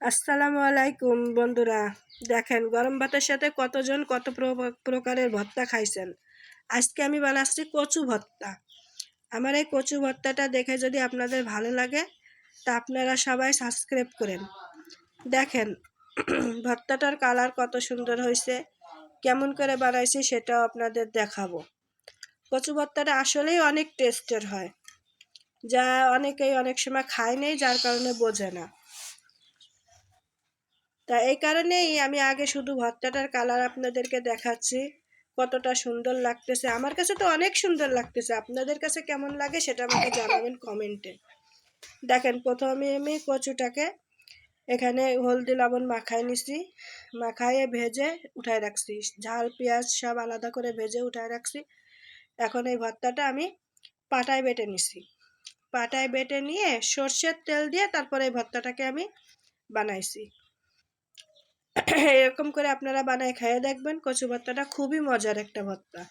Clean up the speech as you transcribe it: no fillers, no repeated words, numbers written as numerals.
আসসালামু আলাইকুম বন্ধুরা। দেখেন গরম ভাতের সাথে কতজন কত প্রকারের ভর্তা খাইছেন। আজকে আমি বানাচ্ছি কচু ভর্তা। আমার এই কচু ভর্তাটা দেখে যদি আপনাদের ভালো লাগে তা আপনারা সবাই সাবস্ক্রাইব করেন। দেখেন ভর্তাটার কালার কত সুন্দর হয়েছে, কেমন করে বানাইছি সেটাও আপনাদের দেখাবো। কচু ভর্তাটা আসলেই অনেক টেস্টের হয়, যা অনেকেই অনেক সময় খায় নেই, যার কারণে বোঝে না। তা এই কারণেই আমি আগে শুধু ভর্তাটার কালার আপনাদেরকে দেখাচ্ছি, কতটা সুন্দর লাগতেছে। আমার কাছে তো অনেক সুন্দর লাগতেছে, আপনাদের কাছে কেমন লাগে সেটা আমাকে জানাবেন কমেন্টে। দেখেন প্রথমে আমি কচুটাকে এখানে হলদি লবণ মাখায় নিছি, মাখাইয়ে ভেজে উঠায় রাখছি, ঝাল পেঁয়াজ সব আলাদা করে ভেজে উঠায় রাখছি। এখন এই ভর্তাটা আমি পাটায় বেটে নিছি, পাটায় বেটে নিয়ে সর্ষের তেল দিয়ে তারপরে এই ভর্তাটাকে আমি বানাইছি। এরকম করে আপনারা বানায় খেয়ে দেখবেন, কচু ভর্তাটা খুবই মজার একটা ভর্তা।